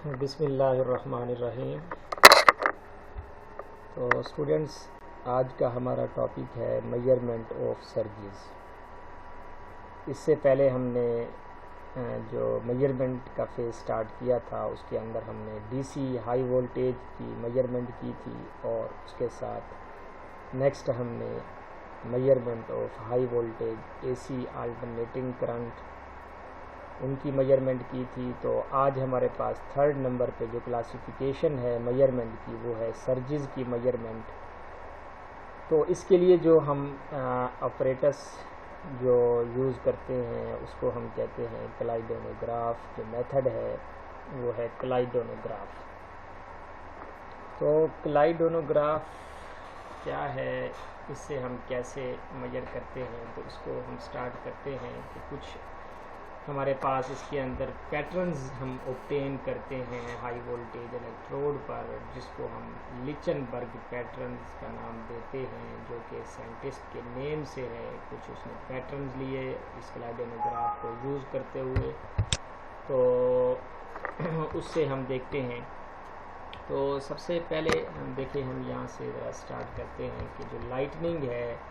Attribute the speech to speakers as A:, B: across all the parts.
A: बिस्मिल्लाहिर्रहमानिर्रहीम। तो स्टूडेंट्स, आज का हमारा टॉपिक है मेजरमेंट ऑफ सर्जेस। इससे पहले हमने जो मेजरमेंट का फेज स्टार्ट किया था उसके अंदर हमने डीसी हाई वोल्टेज की मेजरमेंट की थी और उसके साथ नेक्स्ट हमने measurement of high voltage AC alternating current उनकी मेजरमेंट की थी। तो आज हमारे पास थर्ड नंबर पे जो क्लासिफिकेशन है मेजरमेंट की वो है सर्जेस की मेजरमेंट। तो इसके लिए जो हम ऑपरेटर्स जो यूज़ करते हैं उसको हम कहते हैं क्लाइडोनोग्राफ। जो मेथड है वो है क्लाइडोनोग्राफ। तो क्लाइडोनोग्राफ क्या है, इससे हम कैसे मेजर करते हैं, तो इसको हम स्टार्ट करते हैं कि कुछ हमारे पास इसके अंदर पैटर्न्स हम ऑब्टेन करते हैं हाई वोल्टेज इलेक्ट्रोड पर, जिसको हम लिचनबर्ग पैटर्न्स का नाम देते हैं, जो कि साइंटिस्ट के नेम से है। कुछ उसने पैटर्न्स लिए इस क्लाइडोनोग्राफ को यूज़ करते हुए, तो उससे हम देखते हैं। तो सबसे पहले हम देखें, हम यहाँ से ज़रा स्टार्ट करते हैं कि जो लाइटनिंग है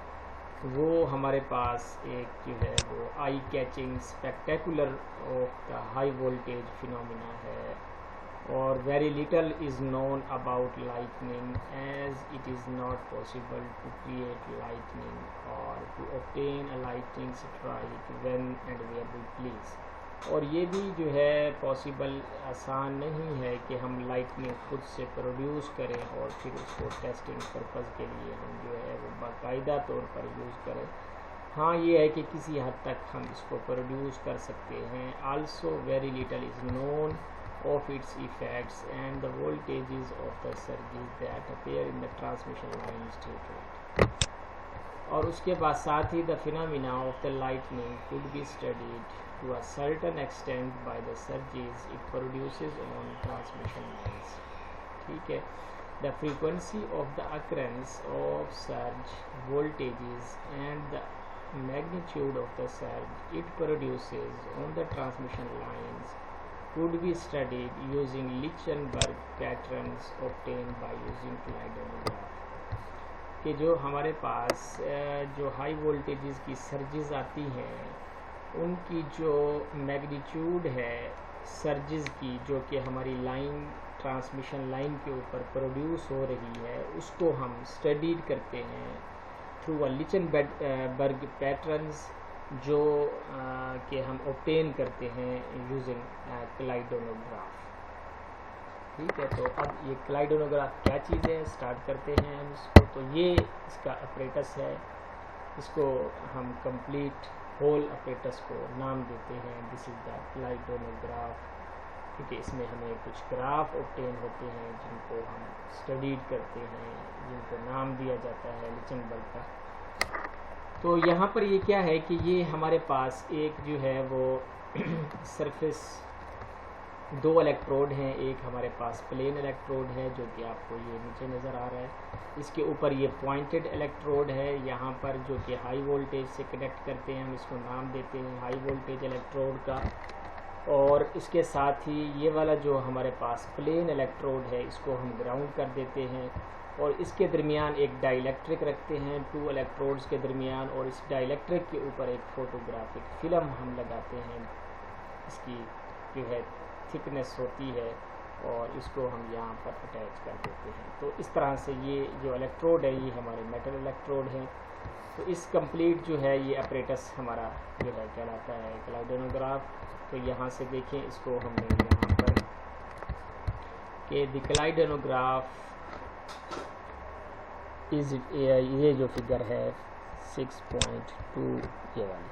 A: वो हमारे पास एक जो है वो eye catching spectacular of the high voltage phenomena है। और very little is known about lightning as it is not possible to create lightning और to obtain a lightning strike when and where we please. और ये भी जो है possible आसान नहीं है कि हम लाइटनिंग खुद से प्रोड्यूस करें और फिर उसको टेस्टिंग पर्पज़ के लिए हम जो है वो बाकायदा तौर पर यूज़ करें। हाँ, ये है कि किसी हद तक हम इसको प्रोड्यूस कर सकते हैं। Also very little is known of its effects and the voltages of the surges that appear in the transmission line statement. और उसके बाद साथ ही the phenomena of the lightning could be studied to a certain extent by the surges it produces on transmission lines। ठीक है, the frequency of the occurrence of surge voltages and the magnitude of the surge it produces on the transmission lines could be studied using Lichtenberg patterns obtained by using क्लाइडोनोग्राफ। कि जो हमारे पास जो high voltages की surges आती हैं उनकी जो magnitude है सर्जेस की, जो कि हमारी लाइन ट्रांसमिशन लाइन के ऊपर प्रोड्यूस हो रही है, उसको हम स्टडीड करते हैं थ्रू अ लिचनबर्ग पैटर्न्स, जो कि हम ऑब्टेन करते हैं यूजिंग क्लाइडोनोग्राफ। ठीक है, तो अब ये क्लाइडोनोग्राफ क्या चीज़ है, स्टार्ट करते हैं हम इसको। तो ये इसका अपरेटस है, इसको हम कंप्लीट होल अपरेटस को नाम देते हैं दिस इज़ द क्लाइडोनोग्राफ। क्योंकि इसमें हमें कुछ ग्राफ ऑब्टेन होते हैं जिनको हम स्टडीड करते हैं, जिनको नाम दिया जाता है लिचनबर्ग का। तो यहाँ पर ये क्या है कि ये हमारे पास एक जो है वो सरफेस दो इलेक्ट्रोड हैं। एक हमारे पास प्लेन इलेक्ट्रोड है जो कि आपको ये नीचे नज़र आ रहा है। इसके ऊपर ये पॉइंटेड इलेक्ट्रोड है यहाँ पर, जो कि हाई वोल्टेज से कनेक्ट करते हैं। हम इसको नाम देते हैं हाई वोल्टेज इलेक्ट्रोड का। और इसके साथ ही ये वाला जो हमारे पास प्लेन इलेक्ट्रोड है इसको हम ग्राउंड कर देते हैं और इसके दरमियान एक डाइलेक्ट्रिक रखते हैं टू इलेक्ट्रोड्स के दरमियान। और इस डाइलेक्ट्रिक के ऊपर एक फोटोग्राफिक फ़िल्म हम लगाते हैं, इसकी जो है थिकनेस होती है, और इसको हम यहाँ पर अटैच कर देते हैं। तो इस तरह से ये जो इलेक्ट्रोड है ये हमारे मेटल इलेक्ट्रोड हैं। तो इस कंप्लीट जो है ये अपरेटस हमारा जो है कहलाता है क्लाइडोनोग्राफ। तो यहाँ से देखें इसको हमने यहाँ पर कि द क्लाइडोनोग्राफ इज ये जो फिगर है 6.2 ये वाली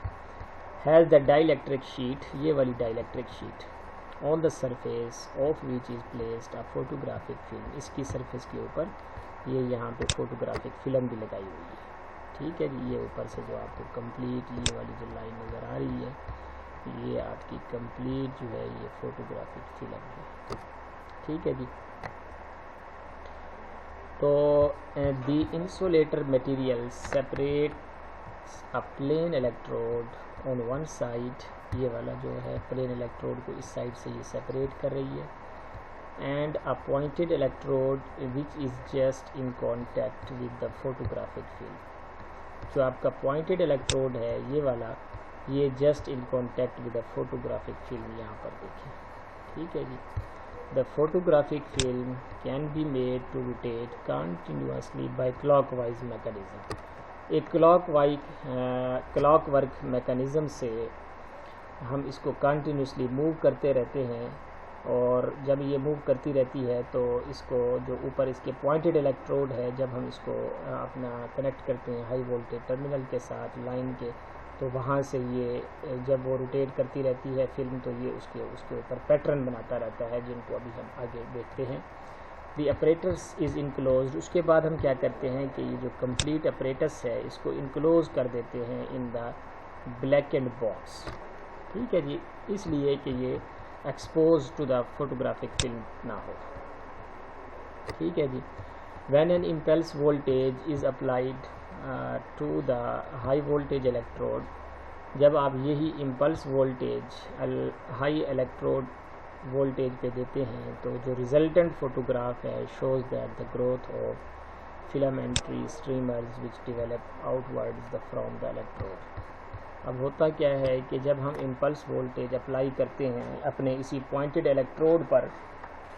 A: हैज़ द डाइलेक्ट्रिक शीट, ये वाली dielectric sheet on the surface of which is placed a photographic film. इसकी सरफेस के ऊपर ये यहाँ पे फोटोग्राफिक फ़िल्म भी लगाई हुई है। ठीक है जी, ये ऊपर से जो आपको कंप्लीट ये वाली जो लाइन नज़र आ रही है ये आपकी कंप्लीट जो है ये फोटोग्राफिक फ़िल्म है। ठीक है जी। तो the insulator material separates a plane electrode on one side. ये वाला जो है प्लेन इलेक्ट्रोड को इस साइड से ये सेपरेट कर रही है and a pointed electrode which is just in contact with the photographic film. जो आपका pointed electrode है ये वाला, ये just in contact with the photographic film यहाँ पर देखें, ठीक है जी. The photographic film can be made to rotate continuously by clockwise mechanism. एक clockwork mechanism से हम इसको continuously मूव करते रहते हैं, और जब ये मूव करती रहती है तो इसको जो ऊपर इसके पॉइंटेड इलेक्ट्रोड है, जब हम इसको अपना कनेक्ट करते हैं हाई वोल्टेज टर्मिनल के साथ लाइन के, तो वहाँ से ये जब वो रोटेट करती रहती है फिल्म, तो ये उसके ऊपर पैटर्न बनाता रहता है, जिनको अभी हम आगे देखते हैं. दी अपरेटस इज़ इनक्लोज. उसके बाद हम क्या करते हैं कि ये जो कंप्लीट अपरेटस है इसको इनक्लोज कर देते हैं in the black and box, ठीक है जी, इसलिए कि ये expose to the photographic film ना हो, ठीक है जी. When an impulse voltage is applied to the high voltage electrode, जब आप यही impulse voltage high electrode voltage पे देते हैं तो जो रिजल्टेंट फोटोग्राफ है shows that the growth of filamentary streamers which develop outwards from the electrode. अब होता क्या है कि जब हम इम्पल्स वोल्टेज अप्लाई करते हैं अपने इसी पॉइंटेड इलेक्ट्रोड पर,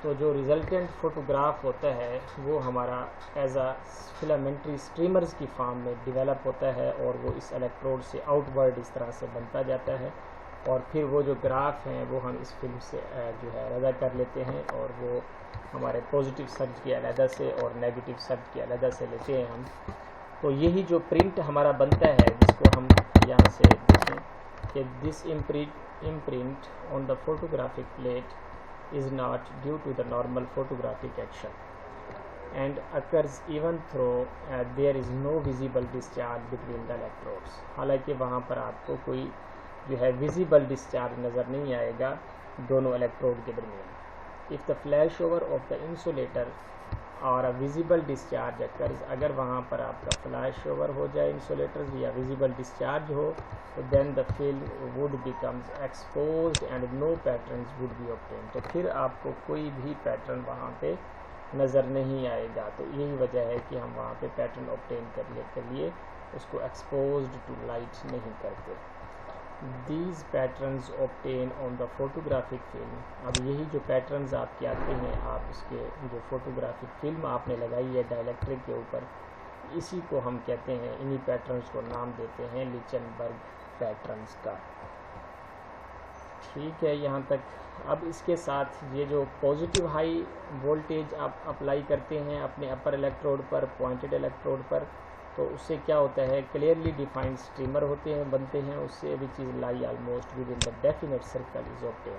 A: तो जो रिजल्टेंट फोटोग्राफ होता है वो हमारा एज अ फिलामेंट्री स्ट्रीमर्स की फॉर्म में डेवलप होता है, और वो इस इलेक्ट्रोड से आउटवर्ड इस तरह से बनता जाता है, और फिर वो जो ग्राफ हैं वो हम इस फिल्म से जो है रदा कर लेते हैं, और वो हमारे पॉजिटिव सर्ज की अलहदा से और नेगेटिव सर्ज की अलहदा से लेते हैं हम. तो यही जो प्रिंट हमारा बनता है, जिसको हम यहाँ से देखें कि this imprint on the photographic plate is not due to the normal photographic action and occurs even though there is no visible discharge between the electrodes. हालांकि वहाँ पर आपको कोई जो है विजिबल डिस्चार्ज नज़र नहीं आएगा दोनों इलेक्ट्रोड के दरमियान. If the flash over of the insulator और विजिबल डिस्चार्ज अकर्स, अगर वहाँ पर आपका फ्लैश ओवर हो जाए इंसुलेटर या विजिबल डिस्चार्ज हो, तो then the film would becomes exposed and no patterns would be obtain. तो फिर आपको कोई भी पैटर्न वहाँ पे नज़र नहीं आएगा. तो यही वजह है कि हम वहाँ पे पैटर्न ऑब्टेन करने के लिए उसको एक्सपोज्ड टू लाइट नहीं करते. These patterns obtain on the photographic film. अब यही जो पैटर्न्स आपके आते हैं, आप इसके जो फोटोग्राफिक फिल्म आपने लगाई है डाइलेक्ट्रिक के ऊपर, इसी को हम कहते हैं, इन्हीं पैटर्न्स को नाम देते हैं लिचनबर्ग पैटर्न्स का, ठीक है यहाँ तक. अब इसके साथ ये जो पॉजिटिव हाई वोल्टेज आप अप्लाई करते हैं अपने अपर इलेक्ट्रोड पर, पॉइंटेड इलेक्ट्रोड पर, तो उससे क्या होता है, क्लियरली डिफाइंड स्ट्रीमर बनते हैं उससे, which is lie almost with in the definite circle is obtain.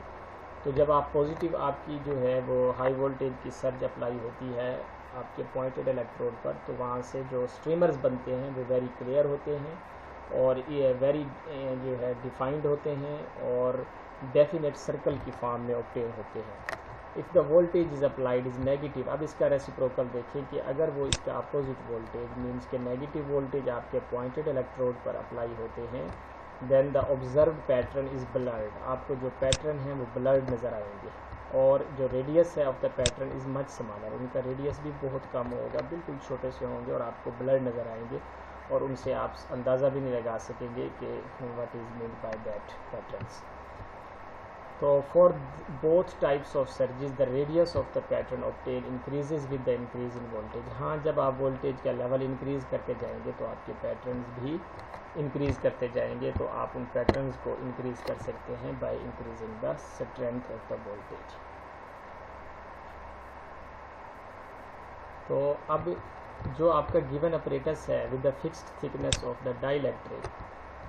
A: तो जब आप पॉजिटिव आपकी जो है वो हाई वोल्टेज की सर्ज अप्लाई होती है आपके पॉइंटेड इलेक्ट्रोड पर, तो वहाँ से जो स्ट्रीमर्स बनते हैं वो वेरी क्लियर होते हैं, और ये वेरी जो है डिफाइंड होते हैं, और डेफिनेट सर्कल की फॉर्म में ऑब्टेन होते हैं. If the voltage is applied is negative. अब इसका रेसिप्रोकल देखिए कि अगर वो इसका अपोजिट वोल्टेज मीन्स के नेगेटिव वोल्टेज आपके पॉइंटेड इलेक्ट्रोड पर अप्लाई होते हैं, then the observe pattern is blurred. आपको जो पैटर्न है वो ब्लर्ड नज़र आएंगे, और जो रेडियस है of the pattern is much smaller. उनका रेडियस भी बहुत कम होगा, बिल्कुल छोटे से होंगे, और आपको ब्लर्ड नज़र आएंगे, और उनसे आप अंदाज़ा भी नहीं लगा सकेंगे कि what is mean by that patterns. तो for both types of surges the radius of the pattern obtain increases with the increase in voltage. हाँ, जब आप वोल्टेज का लेवल इंक्रीज़ करते जाएंगे तो आपके पैटर्न्स भी इंक्रीज़ करते जाएंगे, तो आप उन पैटर्न्स को इंक्रीज़ कर सकते हैं by increasing the strength of the voltage. तो अब जो आपका गिवन अपरेटस है with the fixed thickness of the dielectric,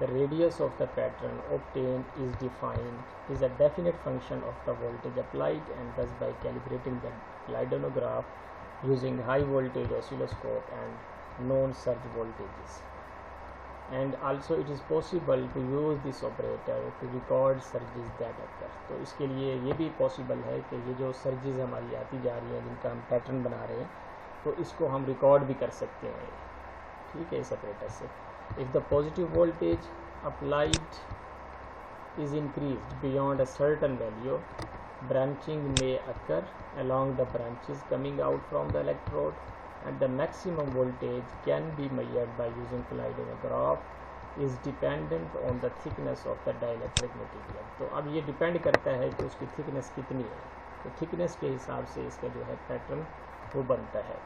A: the radius of the pattern obtained is defined is a definite function of the voltage applied, and thus by calibrating the Leidenograph using high voltage oscilloscope and known surge voltages. And also it is possible to use this operator to record surges that occur. तो इसके लिए ये भी possible है कि ये जो surges हमारी आती जा रही हैं जिनका हम पैटर्न बना रहे हैं, तो इसको हम रिकॉर्ड भी कर सकते हैं, ठीक है, इस ऑपरेटर से. If the positive voltage applied is increased beyond a certain value, branching may occur along the branches coming out from the electrode, and the maximum voltage can be measured by using kaleidometer is dependent on the thickness of the dielectric material। तो अब ये depend करता है कि उसकी thickness कितनी है, तो थिकनेस के हिसाब से इसका जो है पैटर्न वो बनता है।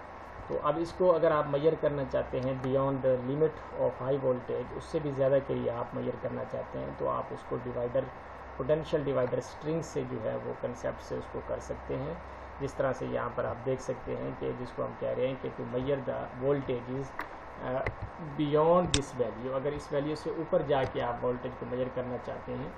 A: तो अब इसको अगर आप मेजर करना चाहते हैं beyond the limit of high voltage, उससे भी ज़्यादा के लिए आप मेजर करना चाहते हैं, तो आप उसको डिवाइडर, पोटेंशियल डिवाइडर स्ट्रिंग से जो है वो कंसेप्ट से उसको कर सकते हैं। जिस तरह से यहाँ पर आप देख सकते हैं कि जिसको हम कह रहे हैं कि to measure the voltage is beyond this value, अगर इस वैल्यू से ऊपर जाके आप वोल्टेज को मेजर करना चाहते हैं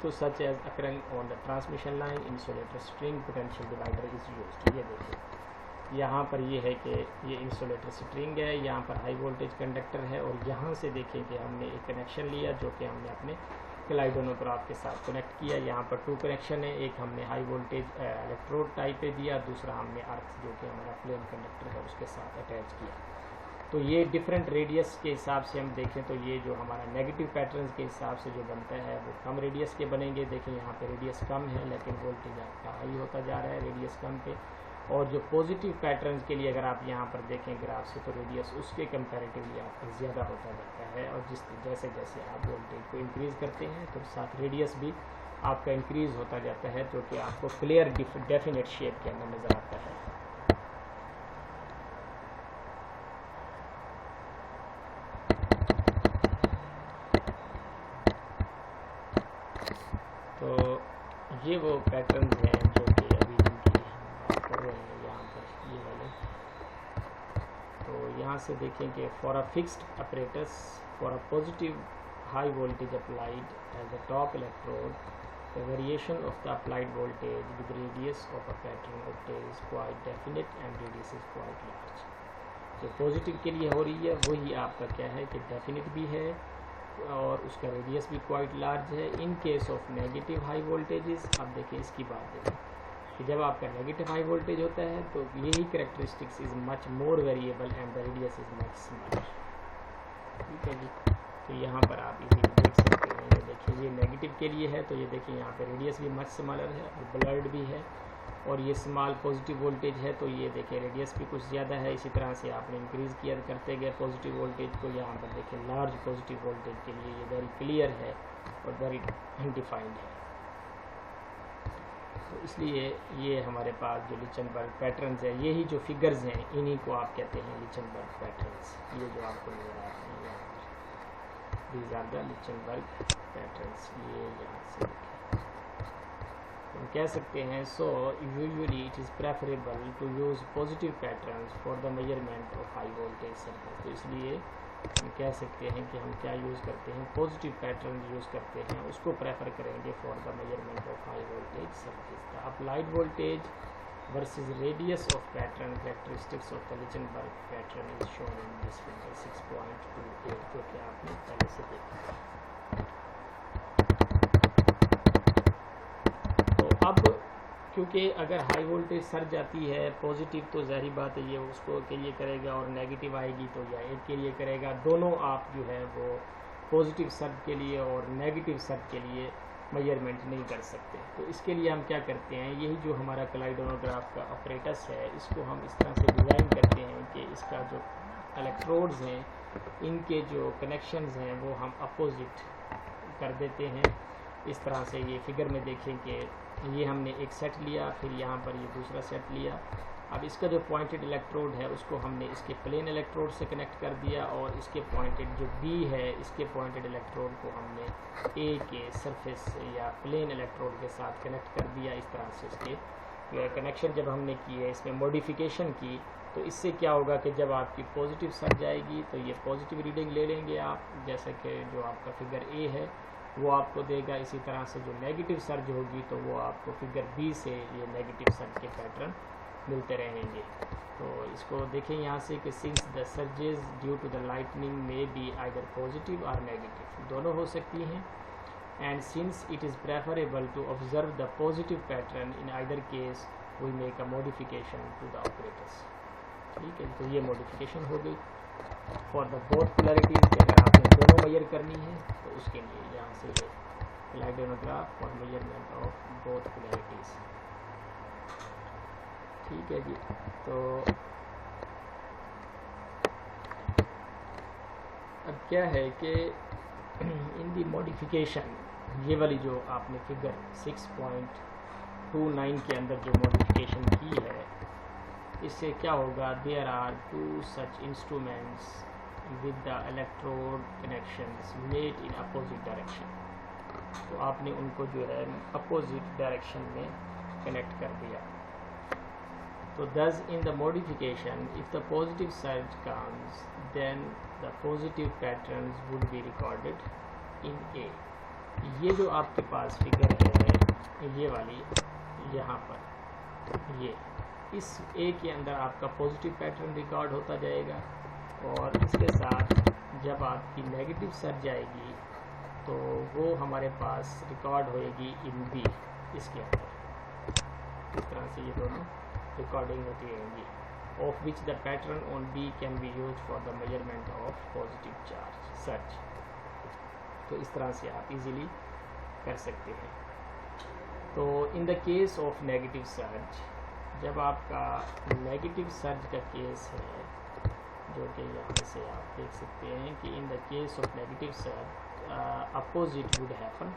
A: तो such as occurring on the transmission line insulator string potential divider is used. ये देखिए यहाँ पर ये है कि ये इंसुलेटर स्ट्रिंग है, यहाँ पर हाई वोल्टेज कंडक्टर है, और यहाँ से देखें कि हमने एक कनेक्शन लिया जो कि हमने अपने कलाइडोनोग्राफ के साथ कनेक्ट किया। यहाँ पर 2 कनेक्शन है, एक हमने हाई वोल्टेज इलेक्ट्रोड टाइप पे दिया, दूसरा हमने अर्थ जो कि हमारा प्लेन कंडक्टर है उसके साथ अटैच किया। तो ये डिफरेंट रेडियस के हिसाब से हम देखें तो ये जो हमारा नेगेटिव पैटर्न के हिसाब से जो बनता है वो कम रेडियस के बनेंगे। देखिए यहाँ पे रेडियस कम है लेकिन वोल्टेज आपका हाई होता जा रहा है रेडियस कम पे, और जो पॉजिटिव पैटर्न के लिए अगर आप यहाँ पर देखें ग्राफ से तो रेडियस उसके कंपैरेटिवली आपका ज़्यादा होता जाता है, और जैसे जैसे आप वोल्टेज को इंक्रीज़ करते हैं तो साथ रेडियस भी आपका इंक्रीज़ होता जाता है, जो कि आपको क्लियर डेफिनेट शेप के अंदर नज़र आता है। तो ये वो पैटर्न्स हैं जो कि अभी जिनकी हम बात कर रहे हैं यहाँ पर ये वाले। तो यहाँ से देखें कि for a fixed apparatus for a positive high voltage applied at the top electrode, the variation of the applied voltage with radius of a pattern obtain is quite definite and radius is quite large. जो positive के लिए हो रही है वही आपका क्या है कि डेफिनेट भी है और उसका रेडियस भी क्वाइट लार्ज है। In case of negative high voltages, अब देखिए इसकी बात देखें कि जब आपका नेगेटिव हाई वोल्टेज होता है तो यही characteristics is much more variable and the radius is much smaller. ठीक है जी, तो यहाँ पर आप इजीली देख सकते हैं, ये देखिए ये नेगेटिव के लिए है तो ये देखिए यहाँ पे रेडियस भी मच स्मॉलर है और ब्लर्ड भी है, और ये स्मॉल पॉजिटिव वोल्टेज है तो ये देखिए रेडियस भी कुछ ज़्यादा है। इसी तरह से आपने इंक्रीज़ किया करते गए पॉजिटिव वोल्टेज को, यहाँ पर देखिए लार्ज पॉजिटिव वोल्टेज के लिए ये वेरी क्लियर है और वेरी डिफाइंड है। तो इसलिए ये हमारे पास जो लिचनबर्ग पैटर्न्स है, यही जो फिगर्स हैं इन्हीं को आप कहते हैं लिचनबर्ग पैटर्न्स। ये जो आपको नजर आ रहे हैं यहाँ पर, these are the Lichtenberg patterns. ये यहाँ से हम कह सकते हैं so usually it is preferable to use positive patterns for the measurement of high voltage circuit. तो इसलिए हम कह सकते हैं कि हम क्या यूज़ करते हैं, पॉजिटिव पैटर्न यूज़ करते हैं, उसको प्रेफर करेंगे for the measurement of high voltage circuit. The applied voltage versus radius of pattern characteristics of the Lichtenberg pattern is shown in this figure 6.28, जो कि आपने पहले से देखा। अब क्योंकि अगर हाई वोल्टेज सर जाती है पॉजिटिव तो ज़ाहिर बात है ये उसको के लिए करेगा, और नेगेटिव आएगी तो या एक के लिए करेगा। दोनों आप जो है वो पॉजिटिव सर्ज के लिए और नेगेटिव सर्ज के लिए मेजरमेंट नहीं कर सकते। तो इसके लिए हम क्या करते हैं, यही जो हमारा कलाइडोनोग्राफ का ऑपरेटस है इसको हम इस तरह से डिज़ाइन करते हैं कि इसका जो इलेक्ट्रोड्स हैं इनके जो कनेक्शंस हैं वो हम अपोजिट कर देते हैं। इस तरह से ये फिगर में देखें कि ये हमने एक सेट लिया, फिर यहाँ पर ये दूसरा सेट लिया। अब इसका जो पॉइंटेड इलेक्ट्रोड है उसको हमने इसके प्लेन इलेक्ट्रोड से कनेक्ट कर दिया, और इसके पॉइंटेड जो बी है इसके पॉइंटेड इलेक्ट्रोड को हमने ए के सरफेस या प्लेन इलेक्ट्रोड के साथ कनेक्ट कर दिया। इस तरह से इसके कनेक्शन जब हमने किए, इसमें मॉडिफिकेशन की, तो इससे क्या होगा कि जब आपकी पॉजिटिव सर्ज आएगी तो ये पॉजिटिव रीडिंग ले लेंगे आप, जैसा कि जो आपका फिगर ए है वो आपको देगा। इसी तरह से जो नेगेटिव सर्ज होगी तो वो आपको फिगर बी से ये नेगेटिव सर्ज के पैटर्न मिलते रहेंगे। तो इसको देखें यहाँ से कि since the surges due to the lightning may be either positive और नेगेटिव, दोनों हो सकती हैं, and since it is preferable to observe the positive pattern in either case we make a modification to the operators. ठीक है, तो ये modification हो गई फॉर द बोथ पोलैरिटीज़ के अगर आपने दोनों मेजर करनी है तो उसके लिए यहाँ से ये कलाइडोनोग्राफ for measurement of both polarities. ठीक है जी। तो अब क्या है कि इन दी मॉडिफिकेशन, ये वाली जो आपने फिगर 6.29 के अंदर जो मॉडिफिकेशन की है, इससे क्या होगा, there are 2 such instruments with the electrode connections made in opposite direction. तो आपने उनको जो है अपोजिट डायरेक्शन में कनेक्ट कर दिया। तो thus in the modification, if the positive surge comes, then the positive patterns would be recorded in A। ये जो आपके पास फिगर है, ये वाली यहाँ पर, ये इस A के अंदर आपका पॉजिटिव पैटर्न रिकॉर्ड होता जाएगा, और इसके साथ जब आपकी नेगेटिव सर्ज आएगी तो वो हमारे पास रिकॉर्ड होएगी इन B, इसके अंदर। इस तरह से ये दोनों रिकॉर्डिंग होती रहेंगी, of which the pattern on B can be use for the measurement of positive charge surge. तो इस तरह से आप इजीली कर सकते हैं। तो in the case of negative surge, जब आपका नेगेटिव सर्ज का केस है, जो कि यहाँ से आप देख सकते हैं कि in the case of negative surge opposite would happen,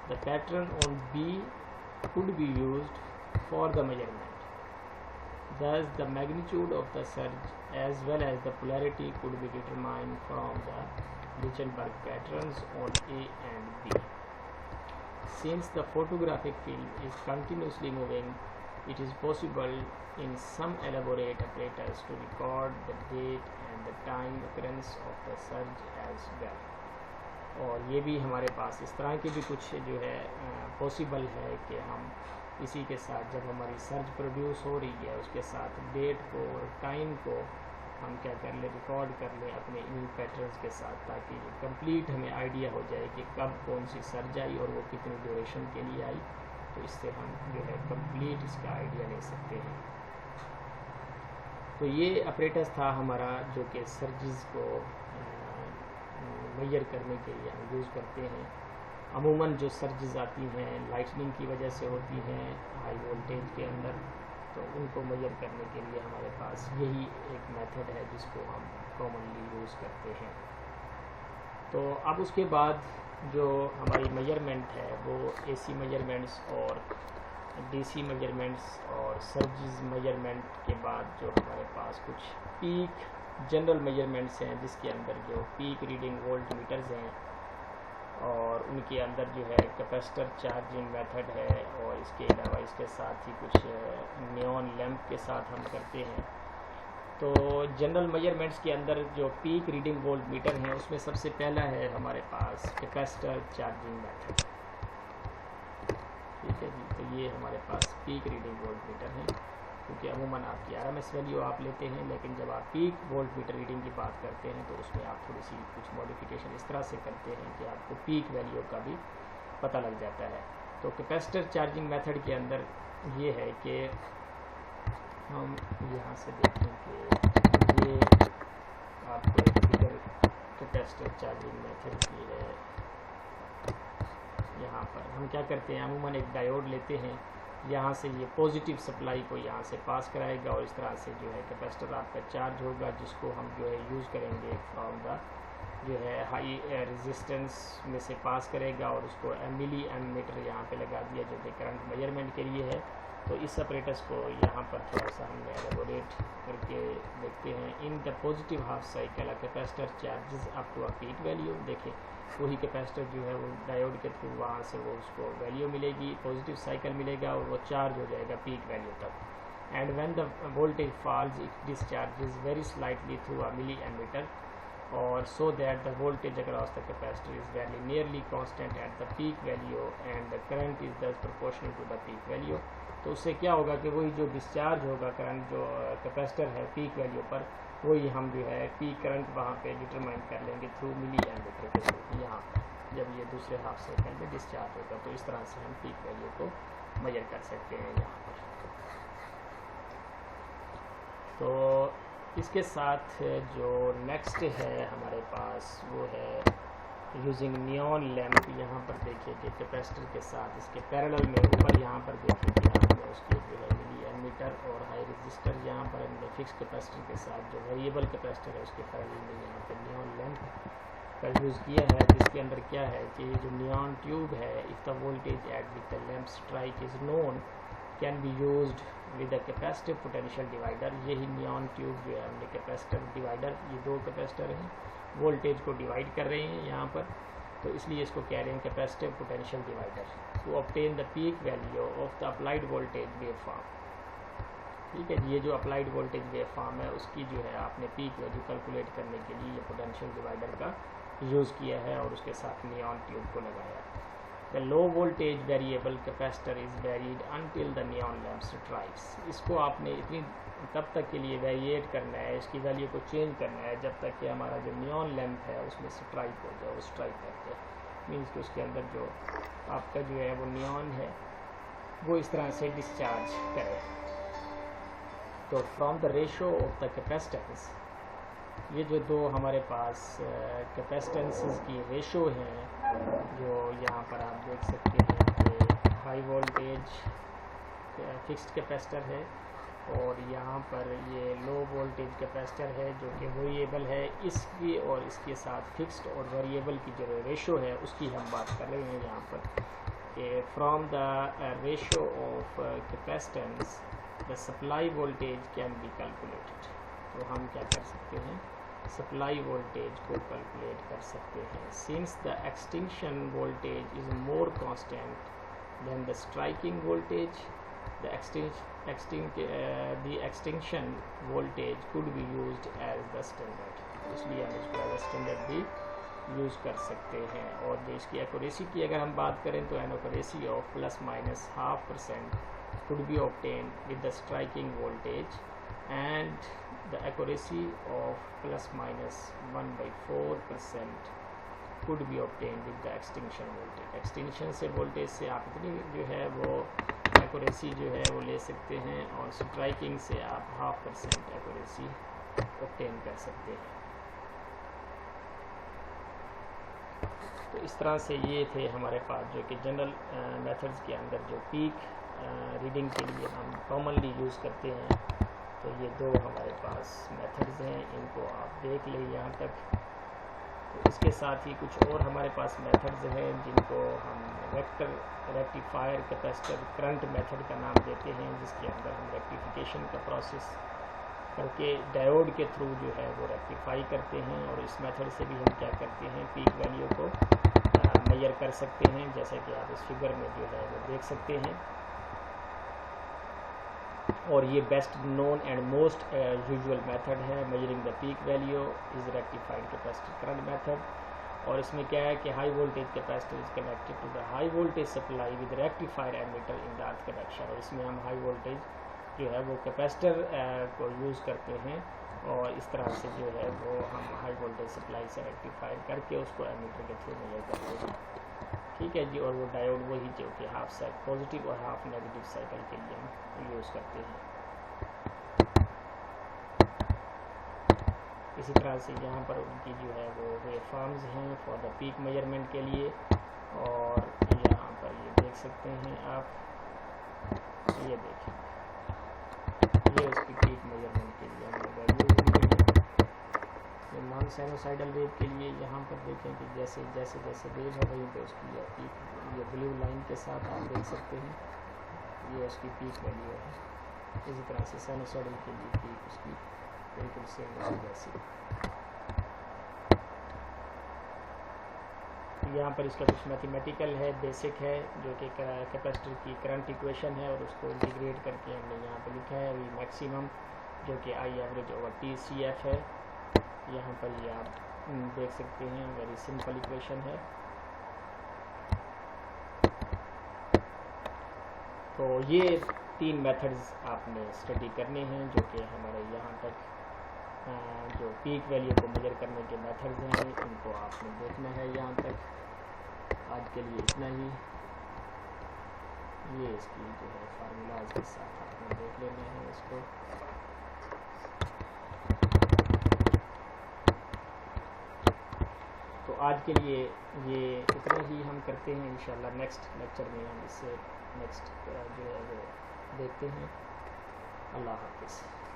A: the pattern on B could be used for the measurement. Thus, the magnitude of the surge as well as the polarity could be determined from the Lichtenberg patterns on A and B. Since the photographic film is continuously moving, it is possible in some elaborate apparatus to record the date and the time occurrence of the surge as well. और ये भी हमारे पास इस तरह के भी कुछ जो है पॉसिबल है कि हम इसी के साथ जब हमारी सर्च प्रोड्यूस हो रही है उसके साथ डेट को और टाइम को हम क्या कर लें, रिकॉर्ड कर लें अपने इन पैटर्न्स के साथ, ताकि कंप्लीट हमें आइडिया हो जाए कि कब कौन सी सर्च आई और वो कितनी ड्यूरेशन के लिए आई। तो इससे हम जो है कंप्लीट इसका आइडिया ले सकते हैं। तो ये अपरेटस था हमारा जो कि सर्जिस को मेजर करने के लिए हम यूज़ करते हैं। अमूमन जो सर्जिस आती हैं लाइटनिंग की वजह से होती हैं हाई वोल्टेज के अंदर, तो उनको मेजर करने के लिए हमारे पास यही एक मेथड है जिसको हम कॉमनली यूज़ करते हैं। तो अब उसके बाद जो हमारी मेजरमेंट है वो AC मेजरमेंट्स और DC मेजरमेंट्स और सर्जिस मेजरमेंट के बाद जो हमारे पास कुछ पीक जनरल मेजरमेंट्स हैं, जिसके अंदर जो पीक रीडिंग वोल्ट मीटर्स हैं और उनके अंदर जो है कैपेसिटर चार्जिंग मेथड है, और इसके अलावा इसके साथ ही कुछ नियॉन लैंप के साथ हम करते हैं। तो जनरल मेजरमेंट्स के अंदर जो पीक रीडिंग वोल्ट मीटर हैं उसमें सबसे पहला है हमारे पास कैपेसिटर चार्जिंग मेथड। ठीक है जी। तो ये हमारे पास पीक रीडिंग वोल्ट मीटर हैं, क्योंकि अमूमन आपकी RMS वैल्यू आप लेते हैं, लेकिन जब आप पीक वोल्ट मीटर रीडिंग की बात करते हैं तो उसमें आप थोड़ी सी कुछ मॉडिफिकेशन इस तरह से करते हैं कि आपको पीक वैल्यू का भी पता लग जाता है। तो कैपेसिटर चार्जिंग मेथड के अंदर ये है कि हम यहाँ से देखें कि ये आपको एक फिगर कैपेसिटर चार्जिंग मेथड की है। यहाँ पर हम क्या करते हैं, अमूमन एक डायोड लेते हैं, यहाँ से ये पॉजिटिव सप्लाई को यहाँ से पास कराएगा और इस तरह से जो है कैपेसिटर आपका चार्ज होगा, जिसको हम जो है यूज़ करेंगे फ्रॉम द जो है हाई रेजिस्टेंस में से पास करेगा, और उसको मिली एमीटर यहाँ पे लगा दिया जो कि करंट मेजरमेंट के लिए है। तो इस अपरेटस को यहाँ पर थोड़ा सा हमने एलेबोरेट करके देखते हैं। In the positive half cycle capacitor charges up to a peak value. देखें वही कैपेसिटर जो है वो डायोड के थ्रू वहाँ से वो उसको वैल्यू मिलेगी, पॉजिटिव साइकिल मिलेगा और वो चार्ज हो जाएगा पीक वैल्यू तक। And when the voltage falls it discharges very slightly through a milliammeter, और so that the voltage across the capacitor is very nearly constant at the peak value and the current is thus proportional to the peak value। तो उससे क्या होगा कि वही जो discharge होगा current जो कैपेसिटर है पीक वैल्यू पर, वही हम जो है पीक करंट वहाँ पे डिटरमाइन कर लेंगे थ्रू मिली एमीटर के थ्रू। यहाँ जब ये दूसरे हाफ साइकिल में डिस्चार्ज होगा तो इस तरह से हम पीक वैल्यू को मेजर कर सकते हैं यहाँ पर। तो इसके साथ जो नेक्स्ट है हमारे पास वो है यूजिंग नियॉन लैंप। यहाँ पर देखिए कि कैपेसिटर के साथ इसके पैरेलल में ऊपर यहाँ पर देखिए कि हमने उसकी जो है मिली एमीटर कैपेसिटर और हाई रजिस्टर। यहाँ पर हमने फिक्स कैपेसिटर के साथ जो वेरिएबल कैपेसिटर है उसके पैरेलल में यहाँ पर नियॉन लैंप का यूज़ किया है, जिसके अंदर क्या है कि जो नियॉन ट्यूब है, if the voltage at with the lamp strike is known can be used with the capacitive potential divider. यही नियॉन ट्यूब जो है हमने कैपेसिटर डिवाइडर, ये दो कैपेसिटर हैं, वोल्टेज को डिवाइड कर रहे हैं यहाँ पर, तो इसलिए इसको कह रहे हैं capacitive potential divider to obtain the peak value of the applied voltage wave form. ठीक है, ये जो अप्लाइड वोल्टेज वेव फॉर्म है उसकी जो है आपने पीक वैल्यू कैलकुलेट करने के लिए ये पोटेंशियल डिवाइडर का यूज़ किया है और उसके साथ नियॉन ट्यूब को लगाया। The low voltage variable capacitor is varied until the neon lamp strikes. इसको आपने इतनी तब तक के लिए वेरिएट करना है, इसकी वैल्यू को चेंज करना है जब तक कि हमारा जो नियॉन लैंप है उसमें स्ट्राइक हो जाए, वो स्ट्राइक करते हैं, मीन्स कि उसके अंदर जो आपका जो है वो नियॉन है वो इस तरह से डिस्चार्ज करे। तो from the ratio of the capacitance, ये जो दो हमारे पास कैपेसिटेंसेस की रेशो हैं, जो यहाँ पर आप देख सकते हैं कि हाई वोल्टेज फिक्स्ड कैपेसिटर है और यहाँ पर ये लो वोल्टेज कैपेसिटर है जो कि वेरिएबल है। इसकी और इसके साथ फिक्स्ड और वेरिएबल की जो रेशो है उसकी हम बात कर रहे हैं यहाँ पर कि from the ratio of capacitance the supply voltage can be calculated. तो हम क्या कर सकते हैं, सप्लाई वोल्टेज को कैलकुलेट कर सकते हैं। Since the extinction voltage is more constant than the striking voltage, the extinction voltage could be used as the standard। इसलिए हम इसको एज स्टैंडर्ड भी यूज़ कर सकते हैं। और जो इसकी एक्यूरेसी की अगर हम बात करें तो an accuracy of ±0.5% could be obtained with the striking voltage and the accuracy of ±1/4% could be obtained with the extinction voltage। Extinction से वोल्टेज से आप इतनी जो है वो एक्यूरेसी जो है वो ले सकते हैं और स्ट्राइकिंग से आप 0.5% एक्यूरेसी ऑब्टेन कर सकते हैं। तो इस तरह से ये थे हमारे पास जो कि जनरल मेथड्स के अंदर जो पीक रीडिंग के लिए हम कॉमनली यूज़ करते हैं। तो ये दो हमारे पास मेथड्स हैं, इनको आप देख लें यहाँ तक। तो इसके साथ ही कुछ और हमारे पास मेथड्स हैं जिनको हम vector rectifier capacitor current method का नाम देते हैं, जिसके अंदर हम रेक्टिफिकेशन का प्रोसेस करके डायोड के थ्रू जो है वो रेक्टिफाई करते हैं। और इस मेथड से भी हम क्या करते हैं, पीक वैल्यू को मेजर कर सकते हैं, जैसे कि आप इस फिगर में जो है वो देख सकते हैं। और ये best known and most usual method है measuring the peak value is rectified capacitor current method. और इसमें क्या है कि high voltage capacitor is connected to the high voltage supply with rectifier ammeter in the earth connection. और इसमें हम high voltage जो है वो कैपेसिटर को यूज़ करते हैं और इस तरह से जो है वो हम हाई वोल्टेज सप्लाई से रेक्टिफायर करके उसको एमीटर के थ्रू मेजर करते हैं। ठीक है जी। और वो डायोड वही जो कि हाफ साइकिल पॉजिटिव और हाफ नेगेटिव साइकिल के लिए हम यूज़ करते हैं। इसी तरह से यहाँ पर उनकी जो है वो वेव फॉर्म्स हैं फॉर द पीक मेजरमेंट के लिए। और यहाँ पर ये देख सकते हैं आप, ये देखें, ये उसकी पीक मेजरमेंट के लिए हमने वैल्यूज ली है। नॉन साइनोसाइडल वेव के लिए यहाँ पर देखें कि जैसे जैसे जैसे वेव है वहीं पे उसकी पीक, ये ब्लू लाइन के साथ आप देख सकते हैं, ये उसकी पीक वैल्यू है। इसी तरह से साइनोसाइडल के लिए पीक उसकी बिल्कुल सेम उसी जैसी। यहाँ पर इसका कुछ मैथमेटिकल है, बेसिक है, जो कि कैपेसिटर की करंट इक्वेशन है और उसको इंटीग्रेट करके हमने यहाँ पे लिखा है। अभी मैक्सिमम जो कि आई एवरेज ओवर TCF है, यहाँ पर ये आप देख सकते हैं, वेरी सिंपल इक्वेशन है। तो ये 3 मेथड्स आपने स्टडी करने हैं जो कि हमारे यहाँ तक जो पीक वैल्यू को मेजर करने के मेथड्स हैं, इनको आपने देखना है। यहाँ तक आज के लिए इतना ही। ये इसकी जो है फार्मूलाज के साथ आपने देख लेना है इसको। तो आज के लिए ये इतना ही हम करते हैं। इंशाल्लाह नेक्स्ट लेक्चर में हम इससे नेक्स्ट जो है वो देखते हैं। अल्लाह हाफिज़।